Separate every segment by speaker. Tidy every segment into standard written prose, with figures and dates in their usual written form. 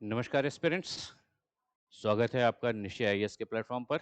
Speaker 1: नमस्कार एस्पिरेंट्स। स्वागत है आपका निश्चय आईएएस के प्लेटफॉर्म पर।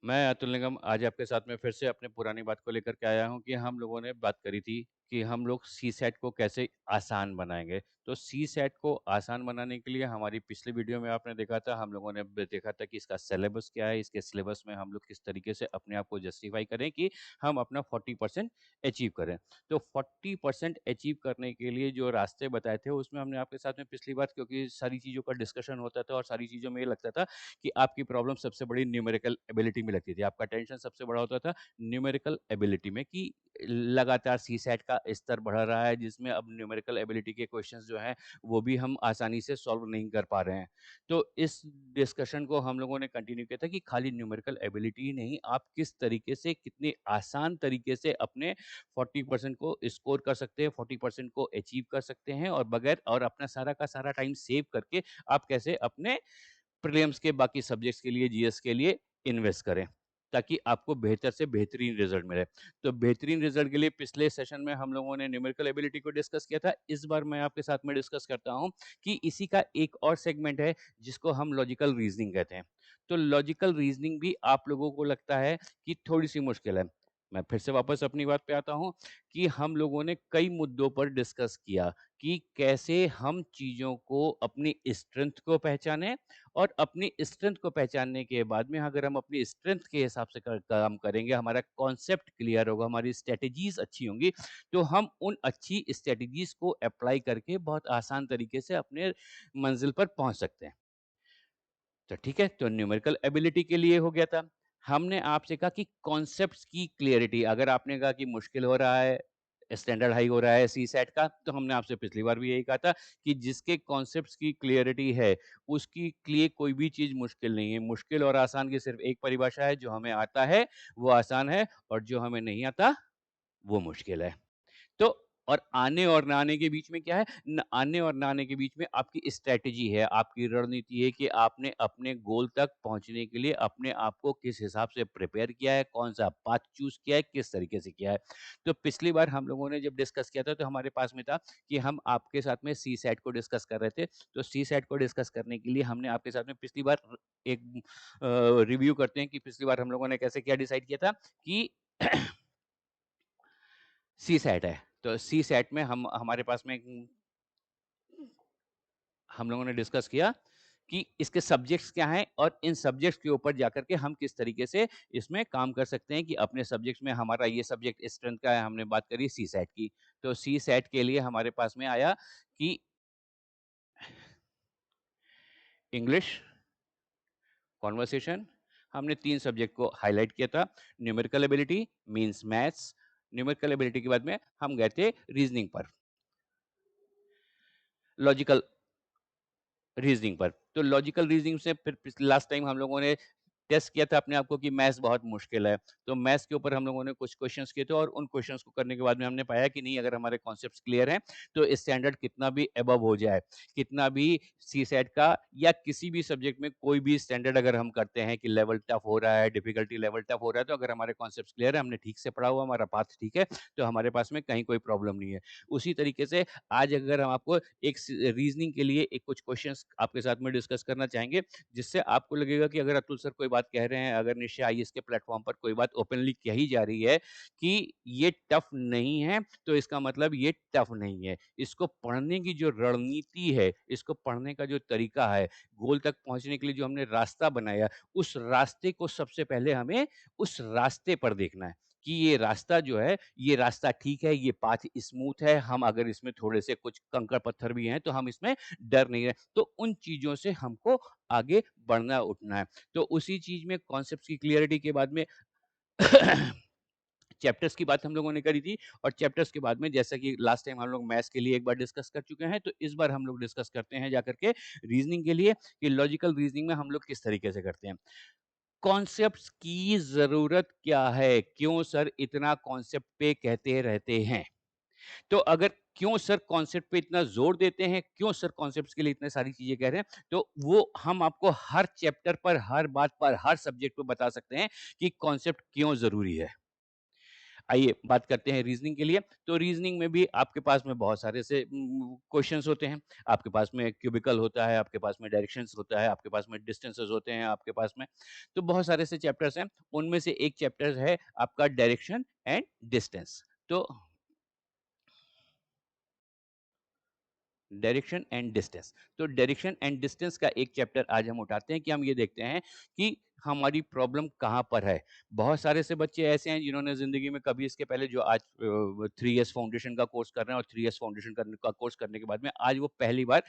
Speaker 1: मैं अतुल निगम आज आपके साथ में फिर से अपने पुरानी बात को लेकर के आया हूं कि हम लोगों ने बात करी थी कि हम लोग सी सेट को कैसे आसान बनाएंगे। तो सी सेट को आसान बनाने के लिए हमारी पिछली वीडियो में आपने देखा था, हम लोगों ने देखा था कि इसका सिलेबस क्या है, इसके सिलेबस में हम लोग किस तरीके से अपने आप को जस्टिफाई करें कि हम अपना 40% अचीव करें। तो 40% अचीव करने के लिए जो रास्ते बताए थे उसमें हमने आपके साथ में पिछली बार, क्योंकि सारी चीज़ों का डिस्कशन होता था और सारी चीज़ों में ये लगता था कि आपकी प्रॉब्लम सबसे बड़ी न्यूमेरिकल एबिलिटी में लगती थी। आपका टेंशन सबसे बड़ा होता था न्यूमेरिकल एबिलिटी में कि लगातार सीसैट का स्तर बढ़ रहा है, जिसमें अब न्यूमेरिकल एबिलिटी के क्वेश्चंस जो हैं वो भी हम आसानी से सॉल्व नहीं कर पा रहे हैं। तो इस डिस्कशन को हम लोगों ने कंटिन्यू किया था कि खाली न्यूमेरिकल एबिलिटी ही नहीं, आप किस तरीके से कितने आसान तरीके से अपने 40% को स्कोर कर सकते हैं, 40% को अचीव कर सकते हैं और बगैर और अपना सारा का सारा टाइम सेव करके आप कैसे अपने प्रीलिम्स के बाकी सब्जेक्ट्स के लिए, जीएस के लिए इन्वेस्ट करें, ताकि आपको बेहतर से बेहतरीन रिजल्ट मिले। तो बेहतरीन रिजल्ट के लिए पिछले सेशन में हम लोगों ने न्यूमेरिकल एबिलिटी को डिस्कस किया था। इस बार मैं आपके साथ में डिस्कस करता हूं कि इसी का एक और सेगमेंट है जिसको हम लॉजिकल रीजनिंग कहते हैं। तो लॉजिकल रीजनिंग भी आप लोगों को लगता है कि थोड़ी सी मुश्किल है। मैं फिर से वापस अपनी बात पे आता हूं कि हम लोगों ने कई मुद्दों पर डिस्कस किया कि कैसे हम चीज़ों को अपनी स्ट्रेंथ को पहचानें और अपनी स्ट्रेंथ को पहचानने के बाद में अगर हम अपनी स्ट्रेंथ के हिसाब से काम करेंगे, हमारा कॉन्सेप्ट क्लियर होगा, हमारी स्ट्रेटेजीज अच्छी होंगी, तो हम उन अच्छी स्ट्रेटेजीज को अप्लाई करके बहुत आसान तरीके से अपने मंजिल पर पहुंच सकते हैं। तो ठीक है, तो न्यूमेरिकल एबिलिटी के लिए हो गया था। हमने आपसे कहा कि कॉन्सेप्ट्स की क्लियरिटी, अगर आपने कहा कि मुश्किल हो रहा है, स्टैंडर्ड हाई हो रहा है सी सेट का, तो हमने आपसे पिछली बार भी यही कहा था कि जिसके कॉन्सेप्ट्स की क्लियरिटी है, उसकी लिए कोई भी चीज़ मुश्किल नहीं है। मुश्किल और आसान की सिर्फ एक परिभाषा है, जो हमें आता है वो आसान है और जो हमें नहीं आता वो मुश्किल है। तो और आने और ना आने के बीच में क्या है? आने और ना आने के बीच में आपकी स्ट्रैटेजी है, आपकी रणनीति है कि आपने अपने गोल तक पहुँचने के लिए अपने आप को किस हिसाब से प्रिपेयर किया है, कौन-सा पाथ चूज़ किया है, किस तरीके से किया है। तो पिछली बार हम लोगों ने जब डिस्कस किया था तो हमारे पास में था कि हम आपके साथ में सीसैट को डिस्कस कर रहे थे। तो सीसैट को डिस्कस करने के लिए हमने आपके साथ में पिछली बार एक रिव्यू करते हैं कि पिछली बार हम लोगों ने कैसे क्या डिसाइड किया था कि सीसैट है। तो सीसैट में हम हमारे पास में हम लोगों ने डिस्कस किया कि इसके सब्जेक्ट्स क्या हैं और इन सब्जेक्ट्स के ऊपर जाकर के हम किस तरीके से इसमें काम कर सकते हैं कि अपने सब्जेक्ट्स में हमारा ये सब्जेक्ट स्ट्रेंथ का है, हमने बात करी सीसैट की। तो सीसैट के लिए हमारे पास में आया कि इंग्लिश, कन्वर्सेशन, हमने 3 सब्जेक्ट को हाइलाइट किया था। Numerical ability means maths, numerical ability के बाद में हम गए थे रीजनिंग पर, लॉजिकल रीजनिंग पर। तो लॉजिकल रीजनिंग से फिर लास्ट टाइम हम लोगों ने टेस्ट किया था अपने आप को कि मैथ्स बहुत मुश्किल है। तो मैथ्स के ऊपर हम लोगों ने कुछ क्वेश्चंस किए थे और उन क्वेश्चंस को करने के बाद में हमने पाया कि नहीं, अगर हमारे कॉन्सेप्ट्स क्लियर हैं तो स्टैंडर्ड कितना भी अबव हो जाए, कितना भी सीसैट का या किसी भी सब्जेक्ट में कोई भी स्टैंडर्ड अगर हम करते हैं कि लेवल टफ हो रहा है, डिफिकल्टी लेवल टफ हो रहा है, तो अगर हमारे कॉन्सेप्ट्स क्लियर है, हमने ठीक से पढ़ा हुआ, हमारा पाथ ठीक है, तो हमारे पास में कहीं कोई प्रॉब्लम नहीं है। उसी तरीके से आज अगर हम आपको एक रीजनिंग के लिए एक कुछ क्वेश्चंस आपके साथ में डिस्कस करना चाहेंगे, जिससे आपको लगेगा कि अगर अतुल सर कोई बात कह रहे हैं, अगर निश्चय आईएएस के प्लेटफॉर्म पर कोई बात ओपनली कही जा रही है कि ये टफ नहीं है, तो इसका मतलब ये टफ नहीं है। इसको पढ़ने की जो रणनीति है, इसको पढ़ने का जो तरीका है, गोल तक पहुंचने के लिए जो हमने रास्ता बनाया, उस रास्ते को सबसे पहले हमें उस रास्ते पर देखना है कि ये रास्ता जो है, ये रास्ता ठीक है, ये पाथ स्मूथ है, हम अगर इसमें थोड़े से कुछ कंकड़ पत्थर भी हैं, तो हम इसमें डर नहीं रहे। तो उन चीज़ों से हमको आगे बढ़ना उठना है। तो उसी चीज़ में कॉन्सेप्ट्स की क्लियरिटी के बाद में चैप्टर्स की बात हम लोगों ने करी थी और चैप्टर्स के बाद में जैसा कि लास्ट टाइम हम लोग मैथ्स के लिए एक बार डिस्कस कर चुके हैं, तो इस बार हम लोग डिस्कस करते हैं जाकर के रीजनिंग के लिए कि लॉजिकल रीजनिंग में हम लोग किस तरीके से करते हैं। कॉन्सेप्ट्स की ज़रूरत क्या है? क्यों सर इतना कॉन्सेप्ट पे कहते रहते हैं? तो अगर क्यों सर कॉन्सेप्ट पे इतना ज़ोर देते हैं, क्यों सर कॉन्सेप्ट्स के लिए इतनी सारी चीज़ें कह रहे हैं, तो वो हम आपको हर चैप्टर पर, हर बात पर, हर सब्जेक्ट पे बता सकते हैं कि कॉन्सेप्ट क्यों ज़रूरी है। आइए बात करते हैं रीजनिंग के लिए। तो रीजनिंग में भी आपके पास में बहुत सारे से क्वेश्चंस होते हैं। आपके पास में क्यूबिकल होता है, आपके पास में डायरेक्शंस होता है, आपके पास में डिस्टेंसेस होते हैं, आपके पास में तो बहुत सारे से चैप्टर्स हैं। उनमें से एक चैप्टर है आपका डायरेक्शन एंड डिस्टेंस। तो डायरेक्शन एंड डिस्टेंस, तो डायरेक्शन एंड डिस्टेंस का एक चैप्टर आज हम उठाते हैं कि हम ये देखते हैं कि हमारी प्रॉब्लम कहाँ पर है। बहुत सारे से बच्चे ऐसे हैं जिन्होंने जिंदगी में कभी इसके पहले जो आज 3 इयर्स फाउंडेशन का कोर्स कर रहे हैं और 3 इयर्स फाउंडेशन का कोर्स करने के बाद में आज वो पहली बार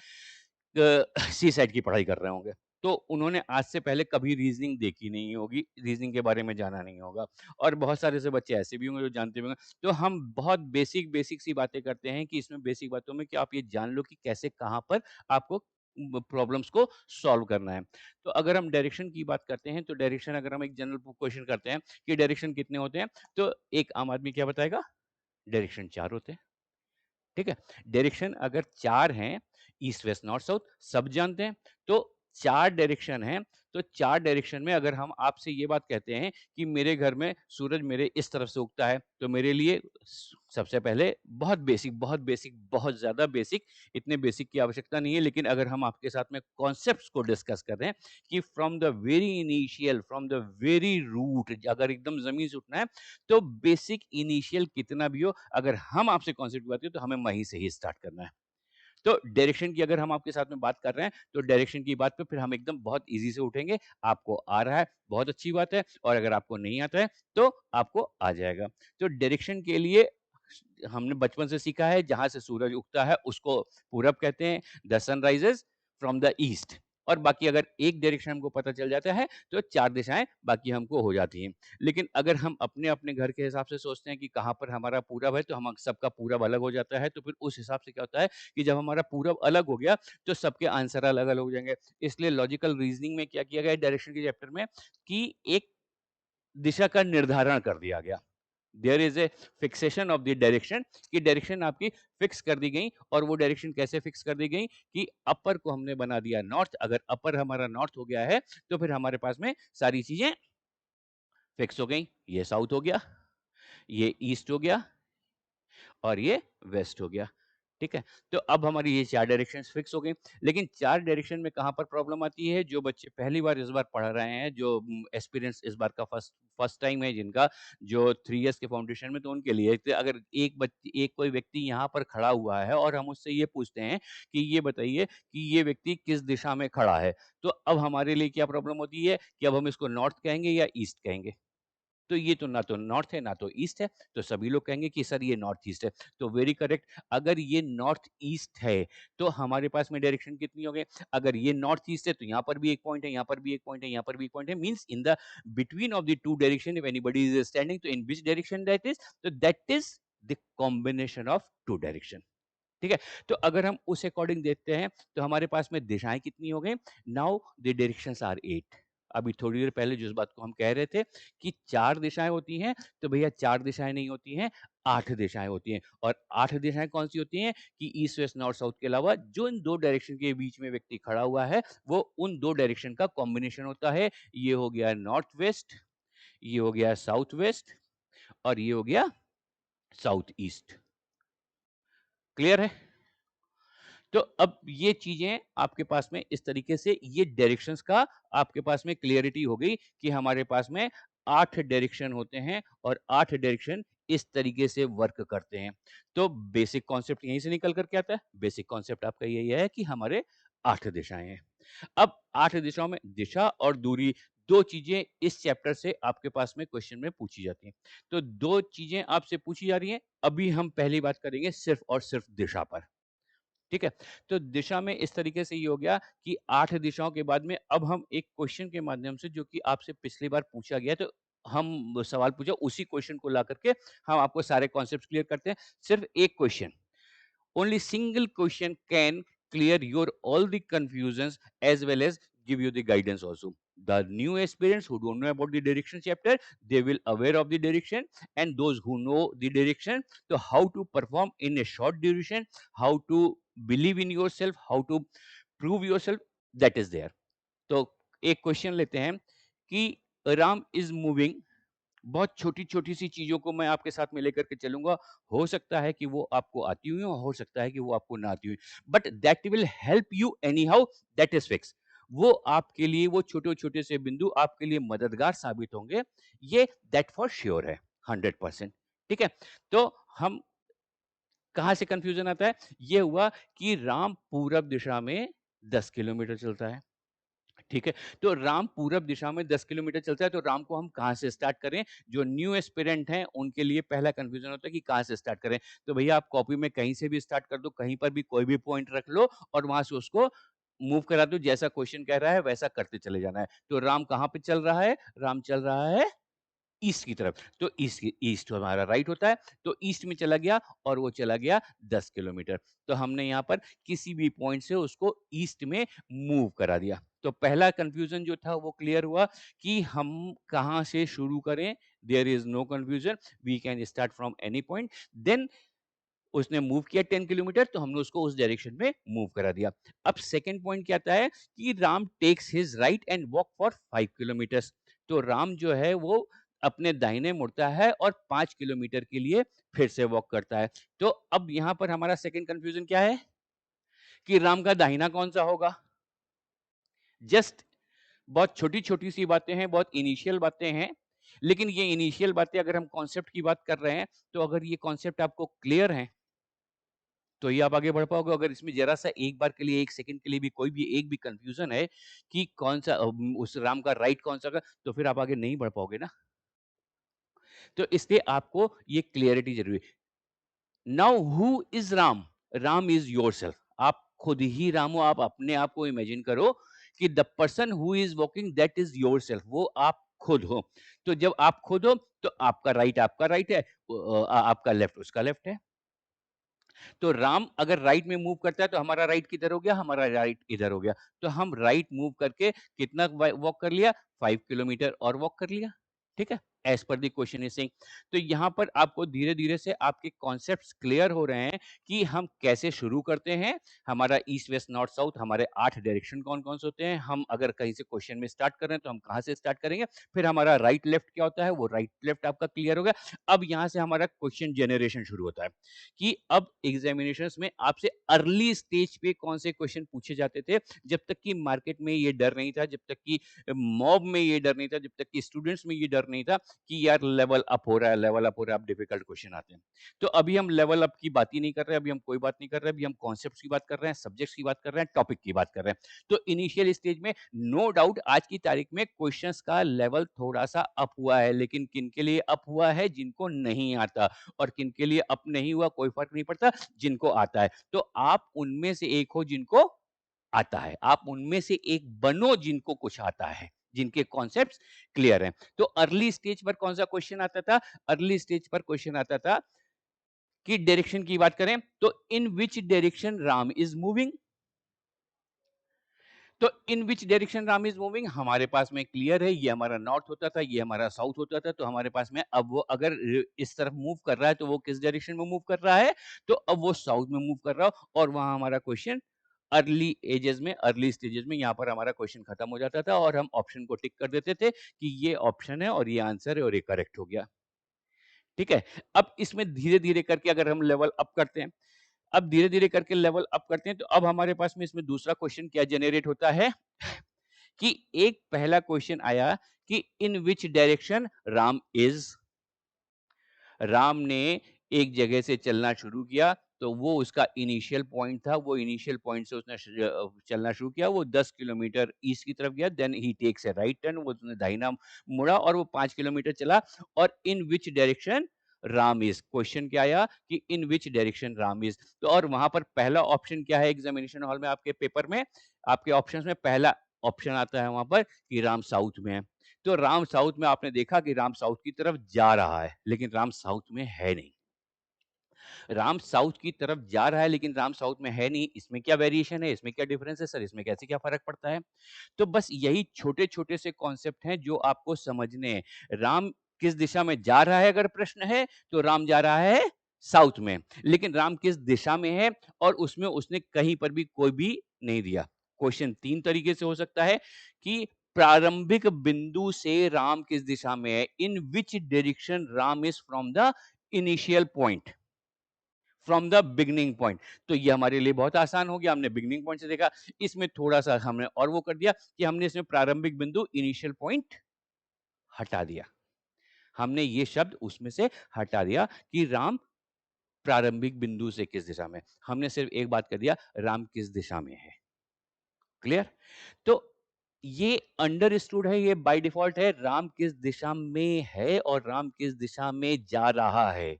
Speaker 1: सी सेट की पढ़ाई कर रहे होंगे। तो उन्होंने आज से पहले कभी रीजनिंग देखी नहीं होगी, रीजनिंग के बारे में जाना नहीं होगा। और बहुत सारे से बच्चे ऐसे भी होंगे जो जानते भी होंगे। तो हम बहुत बेसिक बेसिक सी बातें करते हैं कि इसमें बेसिक बातों में कि आप ये जान लो कि कैसे कहाँ पर आपको प्रॉब्लम्स को सॉल्व करना है। तो अगर हम डायरेक्शन की बात करते हैं तो डायरेक्शन अगर हम एक जनरल क्वेश्चन करते हैं कि डायरेक्शन कितने होते हैं, तो एक आम आदमी क्या बताएगा? डायरेक्शन 4 होते हैं। ठीक है? डायरेक्शन अगर 4 हैं, ईस्ट, वेस्ट, नॉर्थ, साउथ सब जानते हैं। तो 4 डायरेक्शन हैं, तो 4 डायरेक्शन में अगर हम आपसे ये बात कहते हैं कि मेरे घर में सूरज मेरे इस तरफ से उगता है, तो मेरे लिए सबसे पहले बहुत बेसिक, बहुत ज़्यादा बेसिक, इतने बेसिक की आवश्यकता नहीं है, लेकिन अगर हम आपके साथ में कॉन्सेप्ट्स को डिस्कस कर रहे हैं कि from the very initial, from the very root अगर एकदम ज़मीन से उठना है, तो बेसिक इनिशियल कितना भी हो, अगर हम आपसे कॉन्सेप्ट की बात करें तो हमें वहीं से ही स्टार्ट करना है। तो डायरेक्शन की अगर हम आपके साथ में बात कर रहे हैं, तो डायरेक्शन की बात पे फिर हम एकदम बहुत ईज़ी से उठेंगे। आपको आ रहा है, बहुत अच्छी बात है, और अगर आपको नहीं आता है, तो आपको आ जाएगा। तो डायरेक्शन के लिए हमने बचपन से सीखा है, जहाँ से सूरज उगता है, उसको पूरब कहते हैं। The sun rises from the east. और बाकी अगर एक डायरेक्शन हमको पता चल जाता है, तो 4 दिशाएँ बाकी हमको हो जाती हैं। लेकिन अगर हम अपने-अपने घर के हिसाब से सोचते हैं कि कहाँ पर हमारा पूरब है, तो हम सबका पूरब अलग हो जाता है। तो फिर उस हिसाब से क्या होता है कि जब हमारा पूरब अलग हो गया, तो सबके आंसर अलग-अलग हो जाएँगे। इसलिए लॉजिकल रीज़निंग में क्या किया गया है डायरेक्शन के चैप्टर में कि एक दिशा का निर्धारण कर दिया गया। There is a fixation of the direction, कि डायरेक्शन आपकी फिक्स कर दी गई। और वो डायरेक्शन कैसे फिक्स कर दी गई कि अपर को हमने बना दिया नॉर्थ। अगर अपर हमारा नॉर्थ हो गया है, तो फिर हमारे पास में सारी चीज़ें फिक्स हो गई। ये साउथ हो गया, ये ईस्ट हो गया और ये वेस्ट हो गया। ठीक है? तो अब हमारी ये 4 डायरेक्शंस फिक्स हो गई। लेकिन 4 डायरेक्शन में कहाँ पर प्रॉब्लम आती है? जो बच्चे पहली बार इस बार पढ़ रहे हैं, जो एक्सपीरियंस इस बार का फर्स्ट फर्स्ट टाइम है जिनका, जो 3 इयर्स के फाउंडेशन में, तो उनके लिए तो अगर एक कोई व्यक्ति यहाँ पर खड़ा हुआ है और हम उससे ये पूछते हैं कि ये बताइए कि ये व्यक्ति किस दिशा में खड़ा है? तो अब हमारे लिए क्या प्रॉब्लम होती है कि अब हम इसको नॉर्थ कहेंगे या ईस्ट कहेंगे? तो ये तो ना तो नॉर्थ है, ना तो ईस्ट है, तो सभी लोग कहेंगे कि सर ये नॉर्थ ईस्ट है। तो वेरी करेक्ट, अगर ये नॉर्थ ईस्ट है, तो हमारे पास में डायरेक्शन कितनी हो गई? अगर ये नॉर्थ ईस्ट है, तो यहाँ पर भी 1 पॉइंट है, यहाँ पर भी 1 पॉइंट है, यहाँ पर भी 1 पॉइंट है, means in the between of the 2 direction if anybody is standing, तो in which direction that is? तो that is the combination of 2 direction. ठीक है? तो अगर हम उस अकॉर्डिंग देखते हैं, तो हमारे पास में दिशाएँ कितनी हो गई? Now the directions are 8। अभी थोड़ी देर पहले जिस बात को हम कह रहे थे कि 4 दिशाएँ होती हैं, तो भैया 4 दिशाएँ नहीं होती हैं, 8 दिशाएँ होती हैं। और 8 दिशाएँ कौन-सी होती हैं? कि ईस्ट, वेस्ट, नॉर्थ, साउथ के अलावा जो इन 2 डायरेक्शन के बीच में व्यक्ति खड़ा हुआ है, वो उन 2 डायरेक्शन का कॉम्बिनेशन होता है। ये हो गया नॉर्थ वेस्ट, ये हो गया साउथ वेस्ट और ये हो गया साउथ ईस्ट। क्लियर है? तो अब ये चीज़ें आपके पास में इस तरीके से ये डायरेक्शंस का आपके पास में क्लैरिटी हो गई कि हमारे पास में 8 डायरेक्शन होते हैं और 8 डायरेक्शन इस तरीके से वर्क करते हैं। तो बेसिक कॉन्सेप्ट यहीं से निकल कर के आता है। बेसिक कॉन्सेप्ट आपका यही है कि हमारे 8 दिशाएँ हैं। अब 8 दिशाओं में दिशा और दूरी 2 चीज़ें इस चैप्टर से आपके पास में क्वेश्चन में पूछी जाती हैं। तो 2 चीज़ें आपसे पूछी जा रही हैं। अभी हम पहली बात करेंगे सिर्फ़ और सिर्फ़ दिशा पर। ठीक है? तो दिशा में इस तरीके से ये हो गया कि 8 दिशाओं के बाद में अब हम एक क्वेश्चन के माध्यम से जो कि आपसे पिछली बार पूछा गया तो हम सवाल पूछा उसी क्वेश्चन को लाकर के हम आपको सारे कॉन्सेप्ट्स क्लियर करते हैं। सिर्फ एक question, only single question can clear your all the confusions as well as give you the guidance also. The new aspirants who don't know about the direction chapter, they will aware of the direction, and those who know the direction, so how to perform in a short duration, how to believe in yourself, how to prove yourself, that is there. तो एक question लेते हैं कि Ram is moving बहुत छोटी-छोटी सी चीज़ों को मैं आपके साथ में लेकर के चलूँगा। हो सकता है कि वो आपको आती हुई हो सकता है कि वो आपको ना आती हुई। But that will help you any how, that is fix. वो आपके लिए वो छोटे-छोटे से बिंदु आपके लिए मददगार साबित होंगे। ये दैट फॉर श्योर है, 100%। ठीक है? तो हम कहाँ से कन्फ्यूज़न आता है? ये हुआ कि राम पूरब दिशा में 10 किलोमीटर चलता है। ठीक है? तो राम पूरब दिशा में 10 किलोमीटर चलता है, तो राम को हम कहाँ से स्टार्ट करें? जो न्यू एस्पिरेंट हैं, उनके लिए पहला कन्फ्यूज़न होता है कि कहाँ से स्टार्ट करें? तो भैया आप कॉपी में कहीं से भी स्टार्ट कर दो, कहीं पर भी कोई भी पॉइंट रख लो और वहाँ से उसको मूव करा दो, जैसा क्वेश्चन कह रहा है वैसा करते चले जाना है। तो राम कहाँ पे चल रहा है? राम चल रहा है ईस्ट की तरफ। तो ईस्ट हमारा राइट होता है, तो ईस्ट में चला गया और वो चला गया 10 किलोमीटर। तो हमने यहाँ पर किसी भी पॉइंट से उसको ईस्ट में मूव करा दिया। तो पहला कन्फ्यूज़न जो था वो क्लियर हुआ कि हम कहाँ से शुरू करें? There is no confusion, we can start from any point. Then उसने मूव किया 10 किलोमीटर, तो हमने उसको उस डायरेक्शन में मूव करा दिया। अब सेकंड पॉइंट क्या आता है कि Ram takes his right and walk for 5 kilometres. तो राम जो है वो अपने दाहिने मुड़ता है और 5 किलोमीटर के लिए फिर से वॉक करता है। तो अब यहाँ पर हमारा सेकंड कंफ्यूजन क्या है कि राम का दाहिना कौन सा होगा? जस्ट बहुत छोटी-छोटी सी बातें हैं, बहुत इनिशियल बातें हैं। लेकिन ये इनिशियल बातें अगर हम कॉन्सेप्ट की बात कर रहे हैं, तो अगर ये कॉन्सेप्ट आपको क्लियर है तो ही आप आगे बढ़ पाओगे। अगर इसमें ज़रा-सा एक बार के लिए, 1 सेकंड के लिए भी कोई भी एक भी कन्फ्यूज़न है कि कौन-सा उस राम का राइट कौन-सा होगा, तो फिर आप आगे नहीं बढ़ पाओगे ना। तो इसलिए आपको ये क्लैरिटी ज़रूरी है। Now who is Ram? Ram is yourself. आप खुद ही राम हो, आप अपने आप को इमेजिन करो कि the person who is walking that is yourself, वो आप खुद हो। तो जब आप खुद हो, तो आपका राइट है, आपका लेफ्ट उसका लेफ्ट है। तो राम अगर राइट में मूव करता है तो हमारा राइट किधर हो गया? हमारा राइट इधर हो गया। तो हम राइट मूव करके कितना वॉक कर लिया? 5 किलोमीटर और वॉक कर लिया। ठीक है? As per the question is saying. तो यहाँ पर आपको धीरे-धीरे से आपके कॉन्सेप्ट्स क्लियर हो रहे हैं कि हम कैसे शुरू करते हैं। हमारा ईस्ट, वेस्ट, नॉर्थ, साउथ हमारे 8 डायरेक्शन कौन-कौन से होते हैं। हम अगर कहीं से क्वेश्चन में स्टार्ट कर रहे हैं तो हम कहाँ से स्टार्ट करेंगे। फिर हमारा राइट लेफ्ट क्या होता है? वो राइट लेफ्ट आपका क्लियर हो गया। अब यहाँ से हमारा क्वेश्चन जनरेशन शुरू होता है। कि अब एग्जामिनेशंस में आपसे अर्ली स्टेज पे कौन से क्वेश्चन पूछे जाते थे, जब तक कि मार्केट में ये डर नहीं था, जब तक कि मॉब में ये डर नहीं था, जब तक कि स्टूडेंट्स में ये डर नहीं था कि यार लेवल अप हो रहा है, लेवल अप हो रहा है, अब डिफिकल्ट क्वेश्चन आते हैं। तो अभी हम लेवल अप की बात ही नहीं कर रहे, अभी हम कोई बात नहीं कर रहे, अभी हम कॉन्सेप्ट्स की बात कर रहे हैं, सब्जेक्ट्स की बात कर रहे हैं, टॉपिक की बात कर रहे हैं। तो इनिशियल स्टेज में नो डाउट आज की तारीख में क्वेश्चंस का लेवल थोड़ा सा अप हुआ है, लेकिन किन के लिए अप हुआ है? जिनको नहीं आता। और किनके लिए अप नहीं हुआ कोई फ़र्क नहीं पड़ता, जिनको आता है। तो आप उनमें से एक हो जिनको आता है। आप उनमें से एक बनो जिनको कुछ आता है, जिनके कॉन्सेप्ट्स क्लियर हैं। तो अर्ली स्टेज पर कौन-सा क्वेश्चन आता था? अर्ली स्टेज पर क्वेश्चन आता था कि डायरेक्शन की बात करें तो in which direction Ram is moving? तो in which direction Ram is moving हमारे पास में क्लियर है, ये हमारा नॉर्थ होता था, ये हमारा साउथ होता था। तो हमारे पास में अब वो अगर इस तरफ मूव कर रहा है तो वो किस डायरेक्शन में मूव कर रहा है? तो अब वो साउथ में मूव कर रहा हो और वहां हमारा क्वेश्चन अर्ली एजेस में, अर्ली स्टेजेस में यहाँ पर हमारा क्वेश्चन खत्म हो जाता था और हम ऑप्शन को टिक कर देते थे कि ये ऑप्शन है और ये आंसर है और ये करेक्ट हो गया। ठीक है? अब इसमें धीरे-धीरे करके अगर हम लेवल अप करते हैं, अब धीरे-धीरे करके लेवल अप करते हैं, तो अब हमारे पास में इसमें दूसरा क्वेश्चन क्या जनरेट होता है कि एक पहला क्वेश्चन आया कि in which direction Ram is. Ram ने एक जगह से चलना शुरू किया, तो वो उसका इनिशियल पॉइंट था, वो इनिशियल पॉइंट से उसने चलना शुरू किया, वो 10 किलोमीटर ईस्ट की तरफ गया, then he takes a right turn, वो उसने दाहिना मुड़ा और वो 5 किलोमीटर चला और in which direction Ram is. Question क्या आया कि in which direction Ram is. तो और वहां पर पहला ऑप्शन क्या है एग्जामिनेशन हॉल में आपके पेपर में, आपके ऑप्शंस में पहला ऑप्शन आता है वहां पर कि राम साउथ में है। तो राम साउथ में आपने देखा कि राम साउथ की तरफ जा रहा है, लेकिन राम साउथ में है नहीं। राम साउथ की तरफ जा रहा है, लेकिन राम साउथ में है नहीं। इसमें क्या वेरिएशन है? इसमें क्या डिफरेंस है सर? इसमें कैसे क्या फ़र्क पड़ता है? तो बस यही छोटे-छोटे से कॉन्सेप्ट हैं जो आपको समझने हैं। राम किस दिशा में जा रहा है अगर प्रश्न है, तो राम जा रहा है साउथ में। लेकिन राम किस दिशा में है और उसमें उसने कहीं पर भी कोई भी नहीं दिया। क्वेश्चन 3 तरीके से हो सकता है कि प्रारंभिक बिंदु से राम किस दिशा में है, in which direction Ram is from the initial point, from the beginning point. तो ये हमारे लिए बहुत आसान हो गया, हमने बिगनिंग पॉइंट से देखा। इसमें थोड़ा सा हमने और वो कर दिया कि हमने इसमें प्रारंभिक बिंदु इनिशियल पॉइंट हटा दिया, हमने ये शब्द उसमें से हटा दिया कि राम प्रारंभिक बिंदु से किस दिशा में, हमने सिर्फ एक बात कर दिया, राम किस दिशा में है। क्लियर? तो ये अंडरस्टूड है, ये बाय डिफॉल्ट है, राम किस दिशा में है और राम किस दिशा में जा रहा है।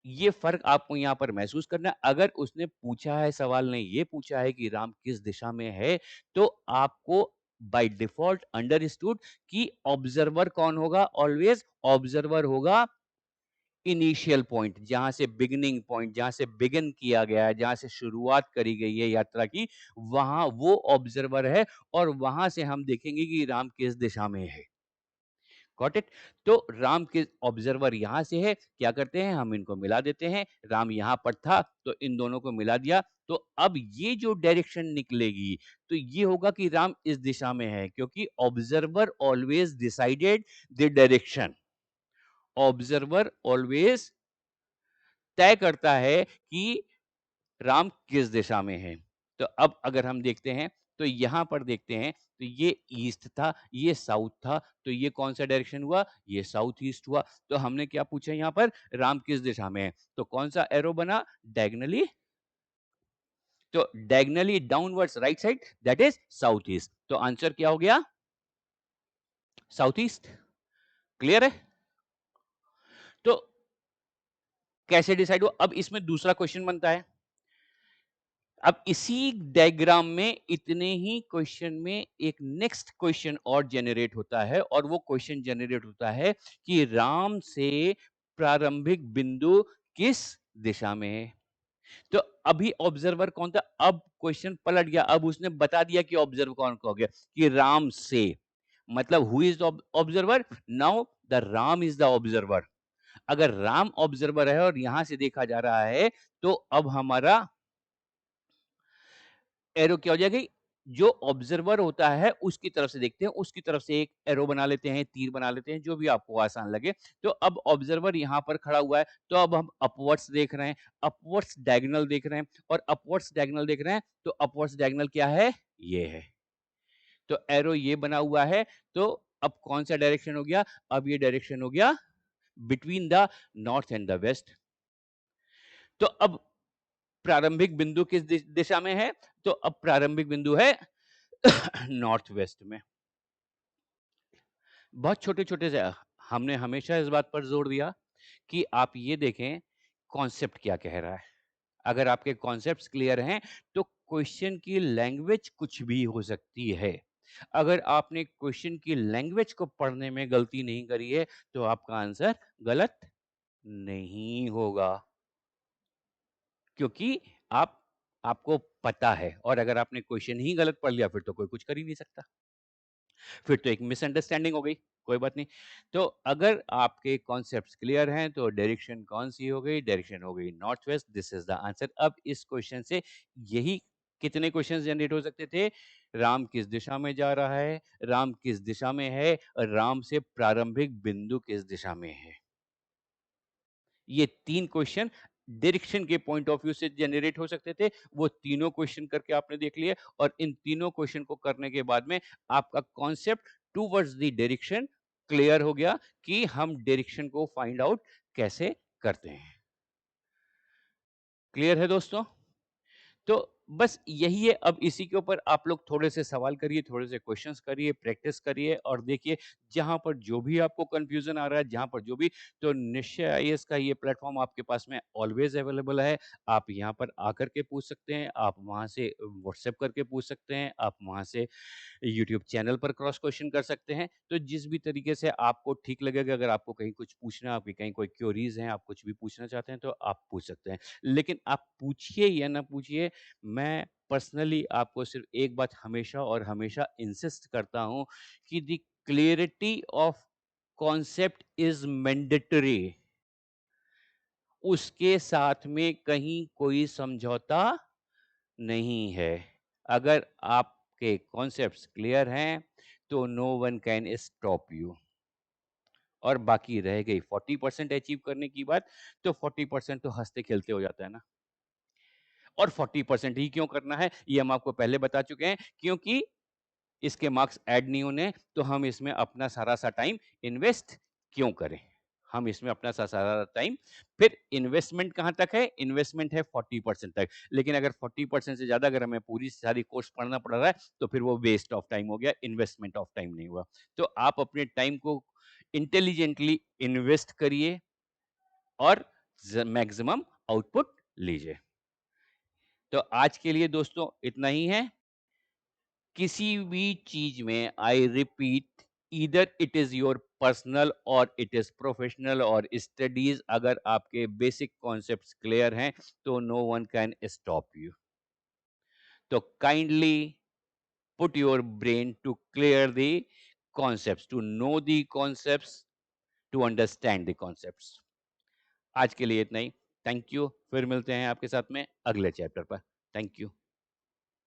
Speaker 1: ये फर्क आपको यहां पर महसूस करना है। अगर उसने पूछा है, सवाल ने ये पूछा है कि राम किस दिशा में है, तो आपको बाय डिफॉल्ट अंडरस्टूड कि ऑब्जर्वर कौन होगा, ऑलवेज ऑब्जर्वर होगा इनिशियल पॉइंट, जहां से बिगिनिंग पॉइंट, जहां से बिगिन किया गया है, जहां से शुरुआत करी गई है यात्रा की, वहां वो ऑब्जर्वर है और वहां से हम देखेंगे कि राम किस दिशा में है। Got it? तो राम के ऑब्जर्वर यहां से है, क्या करते हैं, हम इनको मिला देते हैं। राम यहां पर था तो इन दोनों को मिला दिया, तो अब ये जो डायरेक्शन निकलेगी तो ये होगा कि राम इस दिशा में है, क्योंकि observer always decided the direction. Observer always तय करता है कि राम किस दिशा में है। तो अब अगर हम देखते हैं, तो यहां पर देखते हैं, तो ये ईस्ट था, ये साउथ था, तो ये कौन सा डायरेक्शन हुआ, ये साउथ ईस्ट हुआ। तो हमने क्या पूछा यहां पर, राम किस दिशा में है, तो कौन सा एरो बना, डायगनली, तो diagonally downwards right side, that is south east. तो आंसर क्या हो गया, साउथ ईस्ट। क्लियर है? तो कैसे डिसाइड हुआ, अब इसमें दूसरा क्वेश्चन बनता है। अब इसी डायग्राम में, इतने ही क्वेश्चन में एक नेक्स्ट क्वेश्चन और जनरेट होता है, और वो क्वेश्चन जनरेट होता है कि राम से प्रारंभिक बिंदु किस दिशा में है। तो अभी ऑब्जर्वर कौन था, अब क्वेश्चन पलट गया, अब उसने बता दिया कि ऑब्जर्वर कौन हो गया, कि राम से, मतलब who is the observer, now the Ram is the observer. अगर राम ऑब्जर्वर है और यहां से देखा जा रहा है, तो अब हमारा एरो क्या हो जाएगी, जो ऑब्जर्वर होता है उसकी तरफ से देखते हैं, उसकी तरफ से एक एरो बना लेते हैं, तीर बना लेते हैं, जो भी आपको आसान लगे। तो अब ऑब्जर्वर यहां पर खड़ा हुआ है, तो अब हम अपवर्ड्स देख रहे हैं, अपवर्ड्स डायगोनल देख रहे हैं, और अपवर्ड्स डायगोनल देख रहे हैं, तो अपवर्ड्स डायगोनल क्या है, ये है। तो एरो ये बना हुआ है, तो अब कौन सा डायरेक्शन हो गया, अब ये डायरेक्शन हो गया between the north and the west. तो अब प्रारंभिक बिंदु किस दिशा में है, तो अब प्रारंभिक बिंदु है नॉर्थ वेस्ट में। बहुत छोटे छोटे से, हमने हमेशा इस बात पर जोर दिया कि आप ये देखें कॉन्सेप्ट क्या कह रहा है। अगर आपके कॉन्सेप्ट्स क्लियर हैं, तो क्वेश्चन की लैंग्वेज कुछ भी हो सकती है। अगर आपने क्वेश्चन की लैंग्वेज को पढ़ने में गलती नहीं करी है, तो आपका आंसर गलत नहीं होगा, क्योंकि आप आपको पता है। और अगर आपने क्वेश्चन ही गलत पढ़ लिया, फिर तो कोई कुछ कर ही नहीं सकता, फिर तो एक मिसअंडरस्टैंडिंग हो गई। कोई बात नहीं। तो अगर आपके कॉन्सेप्ट्स क्लियर हैं, तो डायरेक्शन कौन सी हो गई, डायरेक्शन हो गई north west, this is the answer. अब इस क्वेश्चन से यही कितने क्वेश्चन जनरेट हो सकते थे, राम किस दिशा में जा रहा है, राम किस दिशा में है, और राम से प्रारंभिक बिंदु किस दिशा में है। ये तीन क्वेश्चन डायरेक्शन के पॉइंट ऑफ व्यू से जनरेट हो सकते थे। वो तीनों क्वेश्चन करके आपने देख लिए, और इन तीनों क्वेश्चन को करने के बाद में आपका concept towards the direction clear हो गया कि हम डायरेक्शन को फाइंड आउट कैसे करते हैं। क्लियर है दोस्तों? तो बस यही है। अब इसी के ऊपर आप लोग थोड़े से सवाल करिए, थोड़े से क्वेश्चंस करिए, प्रैक्टिस करिए, और देखिए जहां पर जो भी आपको कंफ्यूजन आ रहा है, जहां पर जो भी, तो निश्चय आईएएस का ये प्लेटफॉर्म आपके पास में ऑलवेज अवेलेबल है। आप यहाँ पर आकर के पूछ सकते हैं, आप वहां से व्हाट्सएप करके पूछ सकते हैं, आप वहां से यूट्यूब चैनल पर क्रॉस क्वेश्चन कर सकते हैं। तो जिस भी तरीके से आपको ठीक लगेगा, अगर आपको कहीं कुछ पूछना, आपकी कहीं कोई क्योरीज हैं, आप कुछ भी पूछना चाहते हैं, तो आप पूछ सकते हैं। लेकिन आप पूछिए या ना पूछिए, मैं पर्सनली आपको सिर्फ एक बात हमेशा और हमेशा इंसिस्ट करता हूं कि the clarity of concept is mandatory. उसके साथ में कहीं कोई समझौता नहीं है। अगर आप आपके कॉन्सेप्ट्स क्लियर हैं तो no one can stop you. और बाकी रह गई 40% अचीव करने की बात, तो 40% तो हँसते खेलते हो जाता है ना। और 40% ही क्यों करना है, ये हम आपको पहले बता चुके हैं, क्योंकि इसके मार्क्स ऐड नहीं होने, तो हम इसमें अपना सारा-सा टाइम इन्वेस्ट क्यों करें? हम इसमें अपना सारा टाइम, फिर इन्वेस्टमेंट कहाँ तक है? इन्वेस्टमेंट है 40% तक। लेकिन अगर 40% से ज़्यादा अगर हमें पूरी सारी कोर्स पढ़ना पड़ रहा है, तो फिर वो वेस्ट ऑफ टाइम हो गया, इन्वेस्टमेंट ऑफ टाइम नहीं हुआ। तो आप अपने टाइम को इंटेलिजेंटली इन्वेस्ट करिए और मैक्सिमम आउटपुट लीजिए। तो आज के लिए दोस्तों इतना ही है। किसी भी चीज में I repeat, either it is your personal और इट इज प्रोफेशनल और स्टडीज, अगर आपके बेसिक कॉन्सेप्ट्स क्लियर हैं तो no one can stop you. तो kindly put your brain to clear the concepts, to know the concepts, to understand the concepts. आज के लिए इतना ही। Thank you. फिर मिलते हैं आपके साथ में अगले चैप्टर पर। Thank you.